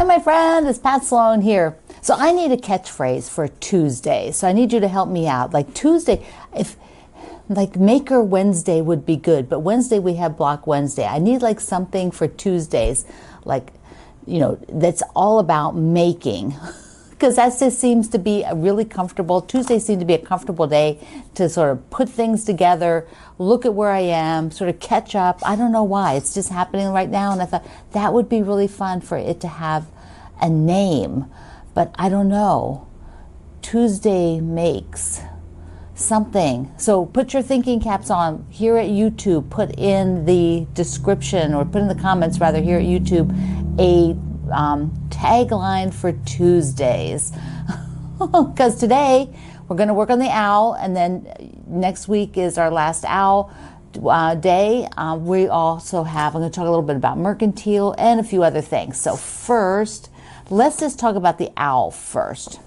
my friend, it's Pat Sloan here. So I need a catchphrase for Tuesday. So I need you to help me out. Like Tuesday, like Maker Wednesday would be good, but Wednesday we have Block Wednesday. I need like something for Tuesdays, like, you know, that's all about making. Because that just seems to be a really comfortable, Tuesdays seem to be a comfortable day to sort of put things together, look at where I am, sort of catch up. I don't know why, it's just happening right now. And I thought that would be really fun for it to have a name, but I don't know. Tuesday makes something. So put your thinking caps on here at YouTube, put in the description or put in the comments rather here at YouTube a tagline for Tuesdays. Because today we're going to work on the owl, and then next week is our last owl day. We also have, I'm going to talk a little bit about Mercantile and a few other things. So first, let's just talk about the owl first.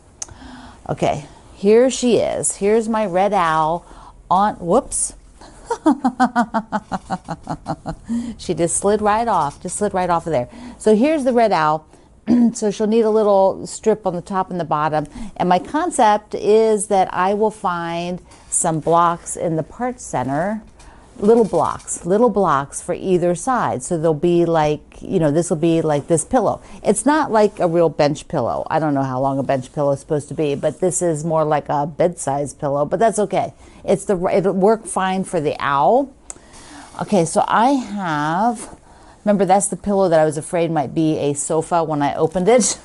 Okay, here she is. Here's my red owl on, whoops. She just slid right off of there. So here's the red owl. So she'll need a little strip on the top and the bottom. And my concept is that I will find some blocks in the part center, little blocks for either side. So they'll be like, you know, this will be like this pillow. It's not like a real bench pillow. I don't know how long a bench pillow is supposed to be, but this is more like a bed-sized pillow, but that's okay. It'll work fine for the owl. Okay, so I have, remember that's the pillow that I was afraid might be a sofa when I opened it.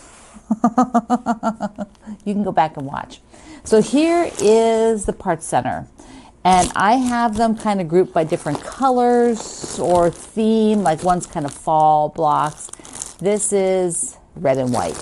You can go back and watch. So here is the part center. And I have them kind of grouped by different colors or theme, like one's kind of fall blocks. This is red and white.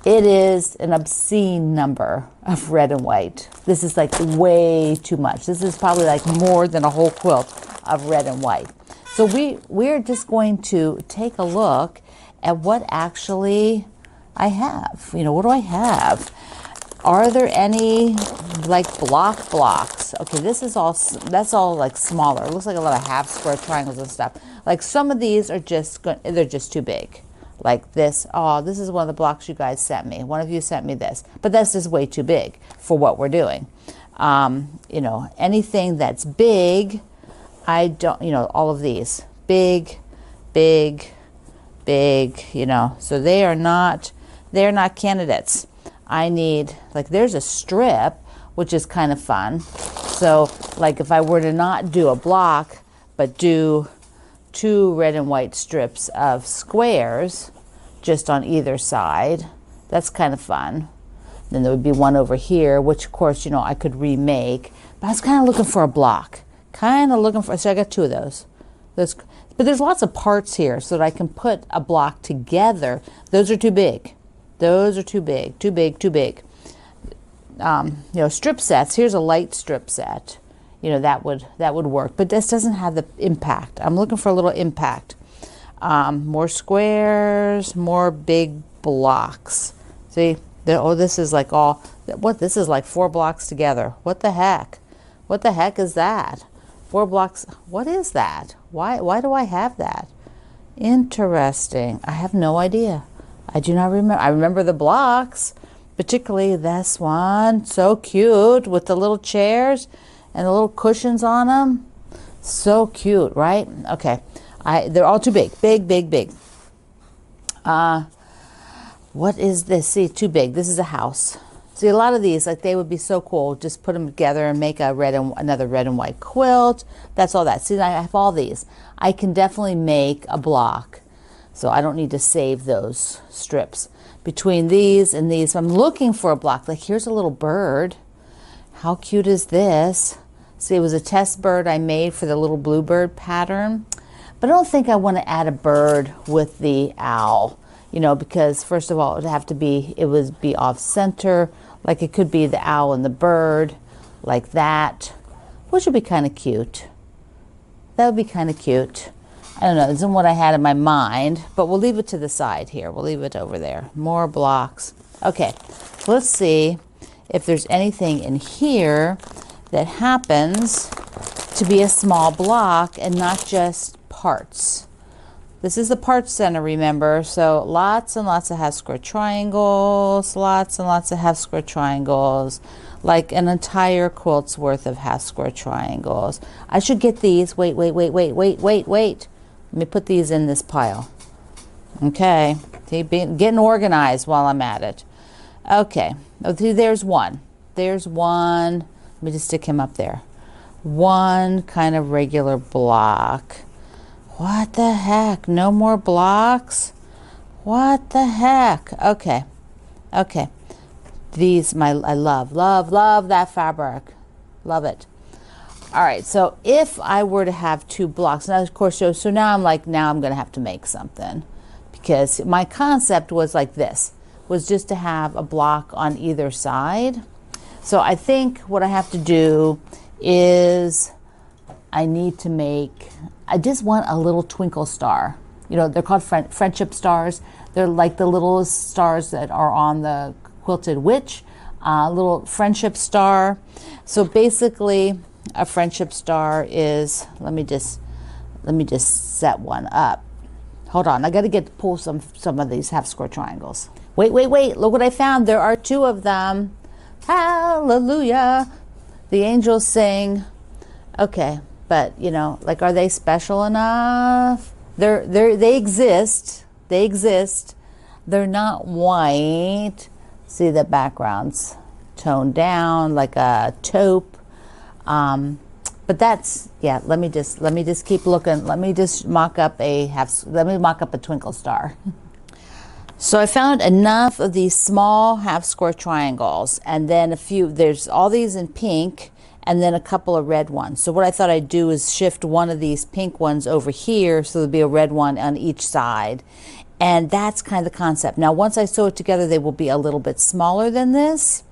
It is an obscene number of red and white. This is like way too much. This is probably like more than a whole quilt of red and white. So we're just going to take a look at what actually I have. You know, what do I have? Are there any like blocks? Okay, this is all, that's all like smaller. It looks like a lot of half square triangles and stuff. Like some of these are just, they're just too big. Like this, oh, this is one of the blocks you guys sent me. One of you sent me this, but that's just way too big for what we're doing. You know, anything that's big, I don't, you know, all of these, big, you know, so they're not candidates. I need, like there's a strip, which is kind of fun. So like if I were to not do a block, but do 2 red and white strips of squares just on either side, that's kind of fun. Then there would be one over here, which of course, you know, I could remake, but I was kind of looking for a block. So I got 2 of those. But there's lots of parts here so that I can put a block together. Those are too big. Those are too big. You know, strip sets, here's a light strip set. You know, that would work, but this doesn't have the impact. I'm looking for a little impact. More squares, more big blocks. See, this is like all, this is like 4 blocks together. What the heck? What the heck is that? 4 blocks, what is that? Why do I have that? Interesting, I have no idea. I do not remember. I remember the blocks, particularly this one. So cute with the little chairs and the little cushions on them. So cute, right? Okay. They're all too big. Big. What is this? See, too big. This is a house. See, a lot of these, like they would be so cool. Just put them together and make another red and white quilt. That's all that. See, I have all these. I can definitely make a block. So I don't need to save those strips. Between these and these, I'm looking for a block. Like here's a little bird. How cute is this? See, it was a test bird I made for the little bluebird pattern. But I don't think I want to add a bird with the owl. You know, because first of all, it would be off center. Like it could be the owl and the bird, like that. Which would be kind of cute. That would be kind of cute. I don't know, this isn't what I had in my mind, but we'll leave it to the side here. We'll leave it over there. More blocks. Okay, so let's see if there's anything in here that happens to be a small block and not just parts. This is the part center, remember? So lots and lots of half square triangles, lots and lots of half square triangles, like an entire quilt's worth of half square triangles. I should get these. Wait. Let me put these in this pile. Okay, getting organized while I'm at it. Okay, there's one. There's one. Let me just stick him up there. One kind of regular block. What the heck? No more blocks? What the heck? Okay. These, I love that fabric. Love it. All right, so if I were to have 2 blocks, now of course, so now I'm like, now I'm going to have to make something, because my concept was like this, was just to have a block on either side. So I think what I have to do is I need to make, I just want a little twinkle star. You know, they're called friendship stars. They're like the little stars that are on the quilted witch, little friendship star. So basically a friendship star is, let me just set one up. Hold on, I got to pull some of these half square triangles. Wait, look what I found. There are 2 of them. Hallelujah. The angels sing. Okay, but you know, like, are they special enough? They exist. They exist. They're not white. See, the background's toned down like a taupe. But that's, yeah, let me just keep looking. Let me mock up a twinkle star. So I found enough of these small half square triangles, and then there's all these in pink, and then a couple of red ones. So what I thought I'd do is shift one of these pink ones over here, so there'll be a red one on each side. And that's kind of the concept. Now, once I sew it together, they will be a little bit smaller than this.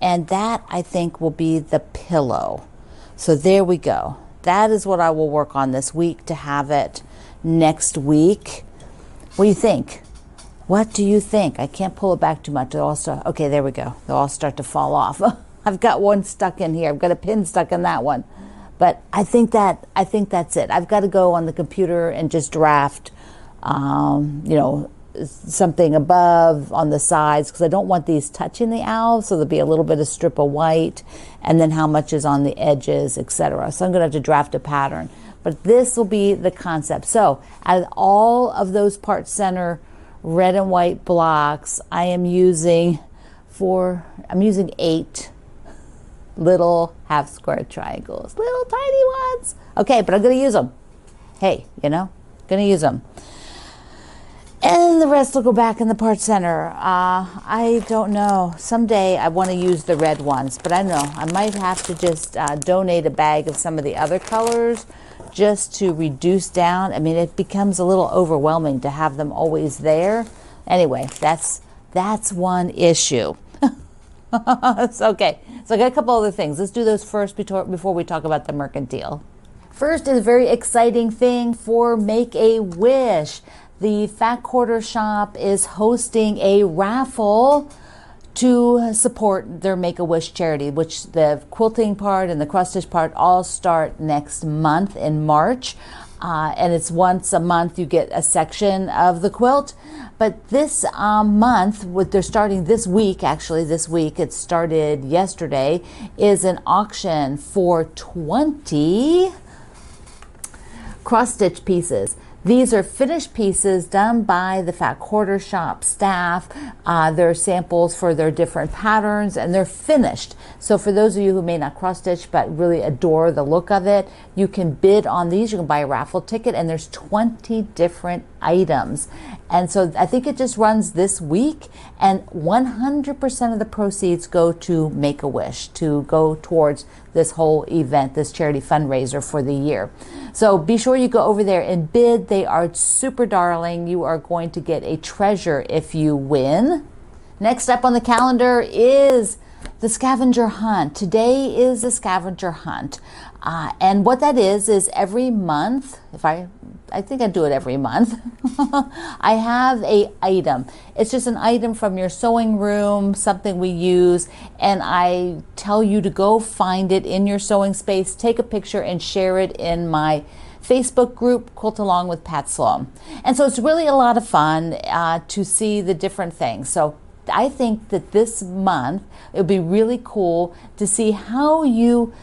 And that, I think, will be the pillow. So there we go. That is what I will work on this week to have it next week. What do you think? What do you think? I can't pull it back too much. Okay, there we go. They'll all start to fall off. I've got one stuck in here. I've got a pin stuck in that one. But I think that's it. I've got to go on the computer and just draft, you know, something above on the sides, because I don't want these touching the owls, so there'll be a little bit of strip of white, and then how much is on the edges, etc. So I'm going to have to draft a pattern. But this will be the concept. So out of all of those part center red and white blocks, I'm using 8 little half square triangles, little tiny ones. Okay, but I'm going to use them. Hey, you know, going to use them. And the rest will go back in the part center. I don't know. Someday I want to use the red ones, but I don't know. I might have to just donate a bag of some of the other colors just to reduce down. I mean, it becomes a little overwhelming to have them always there. Anyway, that's one issue. It's okay. So I got a couple other things. Let's do those first before we talk about the Mercantile. First is a very exciting thing for Make-A-Wish. The Fat Quarter Shop is hosting a raffle to support their Make-A-Wish charity, which the quilting part and the cross stitch part all start next month in March. And it's once a month you get a section of the quilt. But this month, they're starting this week, actually this week, it started yesterday, is an auction for 20 cross stitch pieces. These are finished pieces done by the Fat Quarter Shop staff. They're samples for their different patterns, and they're finished. So for those of you who may not cross stitch but really adore the look of it, you can bid on these. You can buy a raffle ticket, and there's 20 different items. And so I think it just runs this week, and 100% of the proceeds go to Make-A-Wish, to go towards this whole event, this charity fundraiser for the year. So be sure you go over there and bid. They are super darling. You are going to get a treasure if you win. Next up on the calendar is the Scavenger Hunt. Today is the Scavenger Hunt. And what that is every month, I think I do it every month, I have a item. It's just an item from your sewing room, something we use, and I tell you to go find it in your sewing space, take a picture and share it in my Facebook group, Quilt Along with Pat Sloan. And so it's really a lot of fun to see the different things. So I think that this month it would be really cool to see how you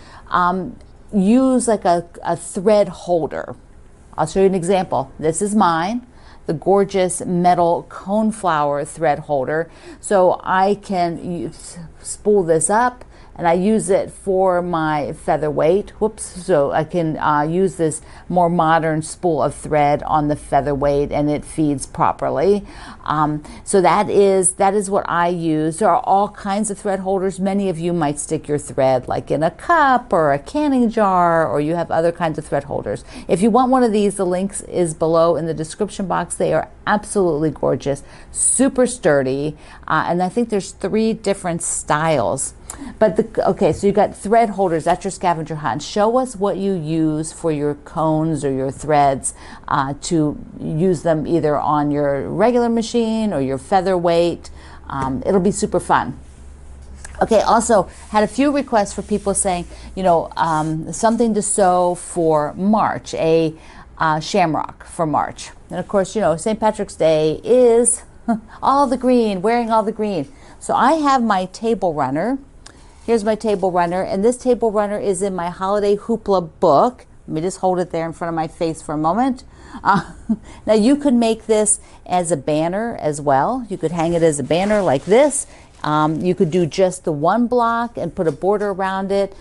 use like a thread holder. I'll show you an example. This is mine, the gorgeous metal coneflower thread holder. So I can spool this up, and I use it for my featherweight. Whoops. So I can use this more modern spool of thread on the featherweight, and it feeds properly. So that is what I use. There are all kinds of thread holders. Many of you might stick your thread like in a cup or a canning jar, or you have other kinds of thread holders. If you want one of these, the link is below in the description box. They are absolutely gorgeous, super sturdy, and I think there's 3 different styles. But okay, so you got thread holders. That's your scavenger hunt. Show us what you use for your cones or your threads to use them either on your regular machine or your featherweight. It'll be super fun. Okay, also had a few requests for people saying, something to sew for March, a shamrock for March. And of course, St. Patrick's Day is all the green, wearing all the green. So I have my table runner. Here's my table runner, and this table runner is in my Holiday Hoopla book. Let me just hold it there in front of my face for a moment. Now you could make this as a banner as well. You could hang it as a banner like this. You could do just the one block and put a border around it.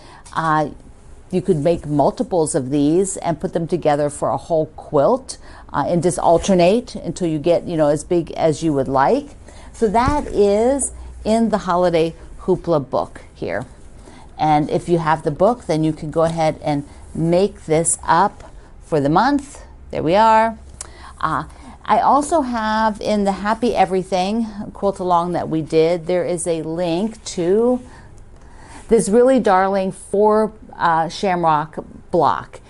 You could make multiples of these and put them together for a whole quilt and just alternate until you get, as big as you would like. So that is in the Holiday Hoopla book here. And if you have the book, then you can go ahead and make this up for the month. There we are. I also have in the Happy Everything quilt along that we did, there is a link to this really darling 4 shamrock block.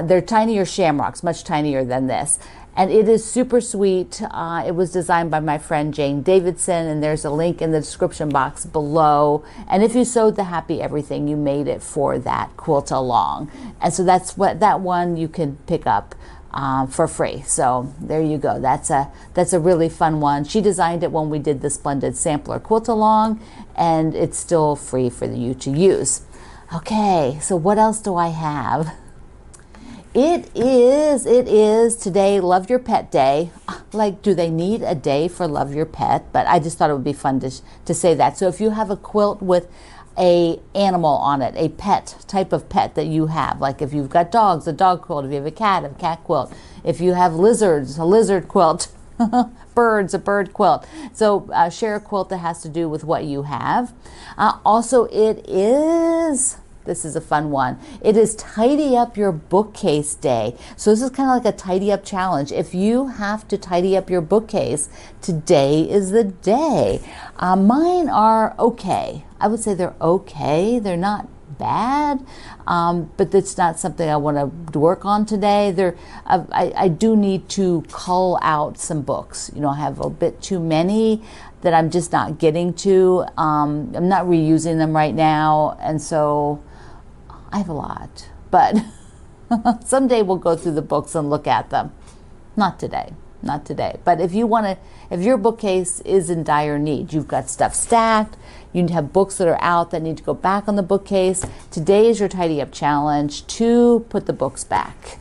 They're tinier shamrocks, much tinier than this. And it is super sweet. It was designed by my friend Jane Davidson, and there's a link in the description box below. And if you sewed the Happy Everything, you made it for that quilt along. And so that's what that one you can pick up for free. So there you go. That's a really fun one. She designed it when we did the Splendid Sampler quilt along, and it's still free for you to use. Okay, so what else do I have? It is today Love Your Pet Day. Like, do they need a day for Love Your Pet? But I just thought it would be fun to say that. So if you have a quilt with a animal on it, a pet, type of pet that you have, like if you've got dogs, a dog quilt. If you have a cat quilt. If you have lizards, a lizard quilt. Birds, a bird quilt. So share a quilt that has to do with what you have. Also, this is a fun one. It is Tidy Up Your Bookcase Day. So this is kind of like a tidy up challenge. If you have to tidy up your bookcase, today is the day. Mine are okay. I would say they're okay. They're not bad, but it's not something I want to work on today. I do need to cull out some books. I have a bit too many that I'm just not getting to. I'm not reusing them right now, and so I have a lot, but someday we'll go through the books and look at them. Not today. But if your bookcase is in dire need, you've got stuff stacked, you have books that are out that need to go back on the bookcase, today is your tidy up challenge to put the books back.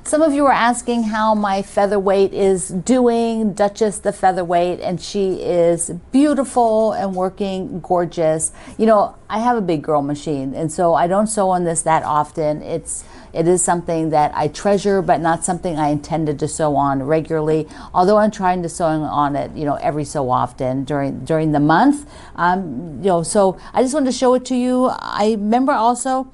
Some of you are asking how my featherweight is doing, Duchess the featherweight, and she is beautiful and working gorgeous. I have a big girl machine, and so I don't sew on this that often. It is something that I treasure, but not something I intended to sew on regularly, although I'm trying to sew on it, every so often during the month. So I just wanted to show it to you. I remember also,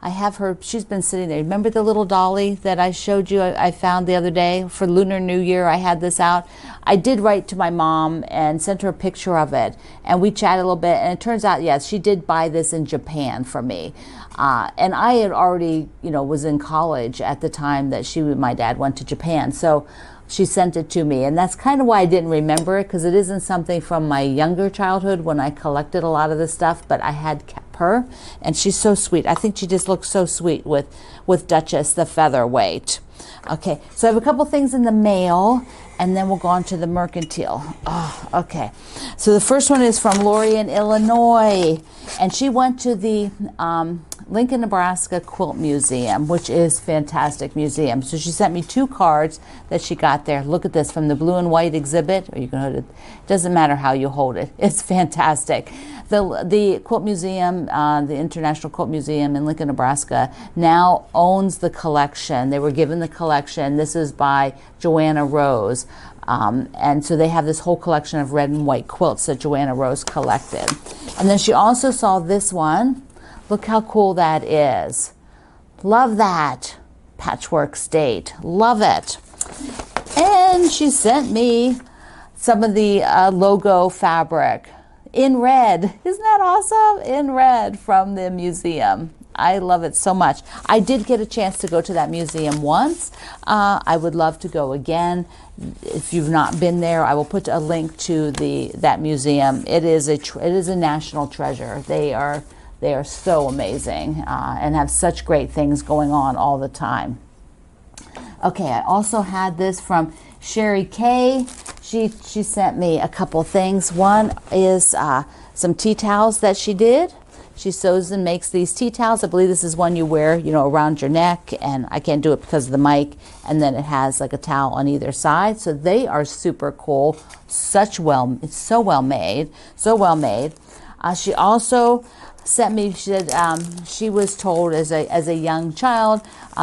I have her, she's been sitting there. Remember the little dolly that I showed you I found the other day for Lunar New Year? I had this out. I did write to my mom and sent her a picture of it, and we chatted a little bit, and it turns out, yes, she did buy this in Japan for me. And I had already, was in college at the time that my dad went to Japan. So she sent it to me, and that's kind of why I didn't remember it, because it isn't something from my younger childhood when I collected a lot of this stuff, but I had kept her, and she's so sweet. I think she just looks so sweet with Duchess the featherweight. Okay, so I have a couple things in the mail, and then we'll go on to the Mercantile. Oh, okay. So the first one is from Lori in Illinois, and she went to the Lincoln, Nebraska Quilt Museum, which is fantastic museum. So she sent me 2 cards that she got there. Look at this, from the blue and white exhibit, or you can hold it. Doesn't matter how you hold it. It's fantastic. The Quilt Museum, the International Quilt Museum in Lincoln, Nebraska, now owns the collection. They were given the collection. This is by Joanna Rose. And so they have this whole collection of red and white quilts that Joanna Rose collected. And then she also saw this one. Look how cool that is. Love that. Patchwork State. Love it. And she sent me some of the logo fabric in red. Isn't that awesome? In red from the museum. I love it so much. I did get a chance to go to that museum once. I would love to go again. If you've not been there, I will put a link to that museum. It is a national treasure. They are so amazing and have such great things going on all the time. Okay, I also had this from Sherry Kay. She sent me a couple things. One is some tea towels that she did. She sews and makes these tea towels. I believe this is one you wear, around your neck, and I can't do it because of the mic. And then it has like a towel on either side. So they are super cool. It's so well made. She also sent me, she said she was told as a young child,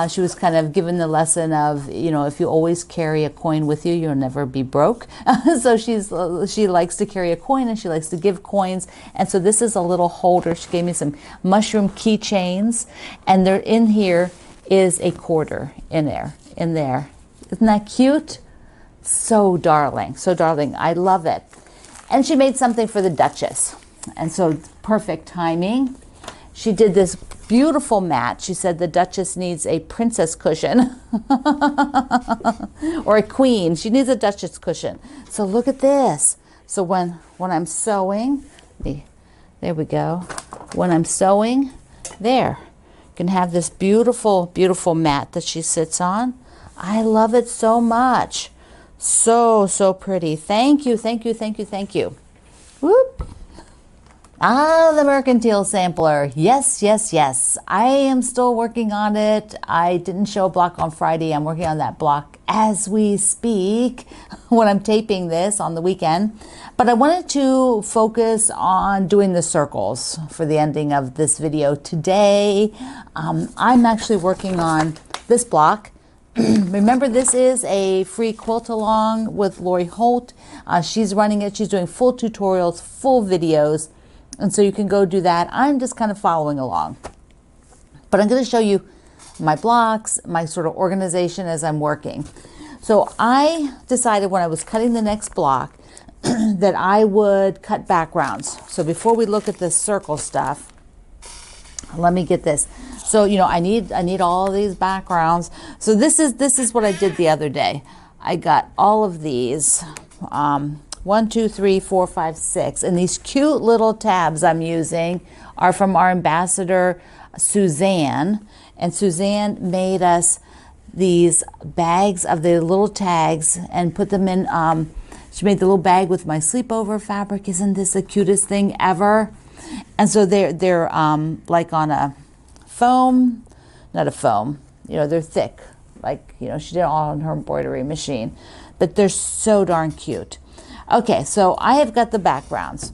she was kind of given the lesson of, if you always carry a coin with you, you'll never be broke. So she likes to carry a coin, and she likes to give coins. And so this is a little holder. She gave me some mushroom keychains, and there in here is a quarter in there. Isn't that cute? So darling. I love it. And she made something for the Duchess. And so perfect timing. She did this beautiful mat. She said the Duchess needs a princess cushion or a queen. She needs a Duchess cushion. So look at this. So when I'm sewing, there we go. When I'm sewing, there, you can have this beautiful, beautiful mat that she sits on. I love it so much. So pretty. Thank you. Whoop. The Mercantile sampler. Yes. I am still working on it. I didn't show a block on Friday. I'm working on that block as we speak when I'm taping this on the weekend. But I wanted to focus on doing the circles for the ending of this video today. I'm actually working on this block. Remember, this is a free quilt along with Lori Holt. She's running it. She's doing full tutorials, full videos. And so you can go do that. I'm just kind of following along. But I'm going to show you my blocks, my sort of organization as I'm working. So I decided when I was cutting the next block that I would cut backgrounds. So before we look at this circle stuff, let me get this. So, I need all of these backgrounds. So this is what I did the other day. I got all of these. 1, 2, 3, 4, 5, 6. And these cute little tabs I'm using are from our ambassador, Suzanne. And Suzanne made us these bags of the little tags and put them in. She made the little bag with my sleepover fabric. Isn't this the cutest thing ever? And so they're like on a foam, not a foam, they're thick. Like, she did it all on her embroidery machine. But they're so darn cute. Okay, so I have got the backgrounds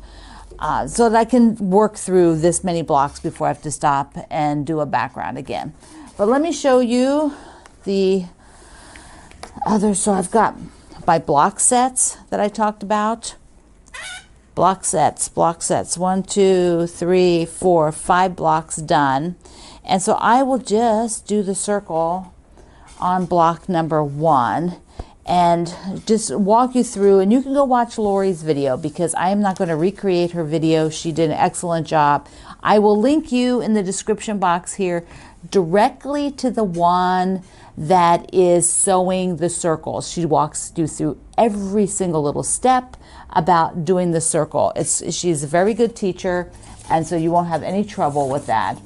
so that I can work through this many blocks before I have to stop and do a background again. But let me show you the other. So I've got my block sets that I talked about. Block sets. 1, 2, 3, 4, 5 blocks done. And so I will just do the circle on block number 1. and just walk you through. And you can go watch Lori's video because I am not going to recreate her video. She did an excellent job. I will link you in the description box here directly to the one that is sewing the circles. She walks you through every single little step about doing the circle. She's a very good teacher, and so you won't have any trouble with that.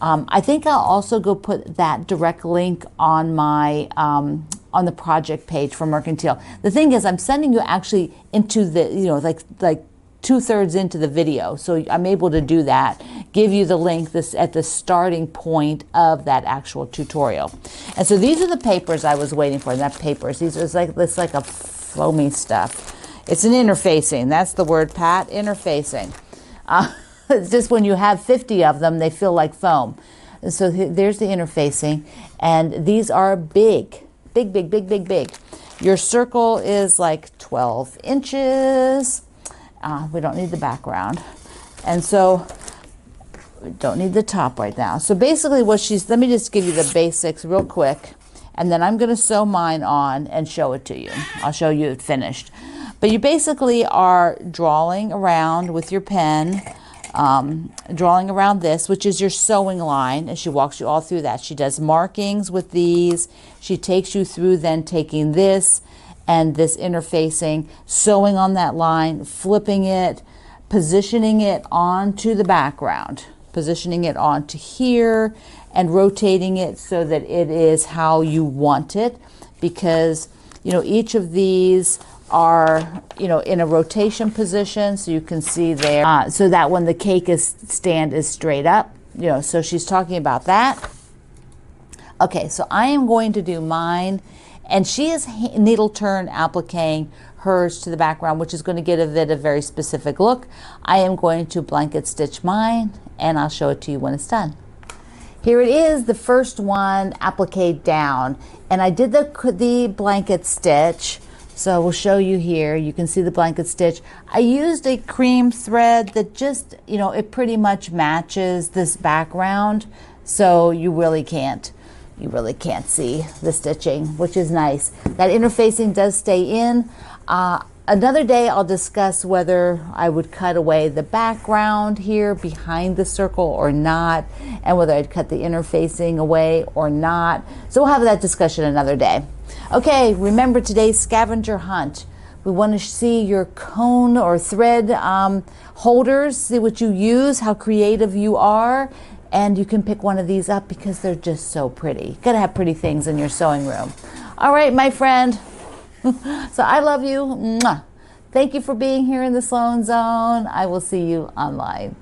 I think I'll also go put that direct link on my on the project page for Mercantile. The thing is, I'm sending you actually into the, you know, like 2/3 into the video, so I'm able to do that, give you the link at the starting point of that actual tutorial. And so these are the papers I was waiting for. Not papers, these are like this, like a foamy stuff. It's an interfacing. That's the word, Pat. Interfacing. It's just when you have 50 of them, they feel like foam. And so there's the interfacing, and these are big. Your circle is like 12 inches. We don't need the background. And so we don't need the top right now. So basically let me just give you the basics real quick, and then I'm going to sew mine on and show it to you. I'll show you it finished. But you basically are drawing around with your pen, drawing around this, which is your sewing line, and she walks you all through that. She does markings with these. She takes you through then taking this and this interfacing, sewing on that line, flipping it, positioning it onto the background, positioning it onto here, and rotating it so that it is how you want it, because, you know, each of these are, you know, in a rotation position, so you can see there, so that when the cake stand is straight up, you know. So she's talking about that. Okay, so I am going to do mine, and she is needle turn appliquing hers to the background, which is going to give it a very specific look. I am going to blanket stitch mine, and I'll show it to you when it's done. Here it is, the first one appliqued down, and I did the blanket stitch. So we'll show you here. You can see the blanket stitch. I used a cream thread that just, you know, it pretty much matches this background, so you really can't see the stitching, which is nice. That interfacing does stay in. Another day I'll discuss whether I would cut away the background here behind the circle or not, and whether I'd cut the interfacing away or not. So we'll have that discussion another day. Okay, remember today's scavenger hunt. We want to see your cone or thread holders, see what you use, how creative you are, and you can pick one of these up because they're just so pretty. You gotta have pretty things in your sewing room. All right, my friend. So I love you. Mwah. Thank you for being here in the Sloan Zone. I will see you online.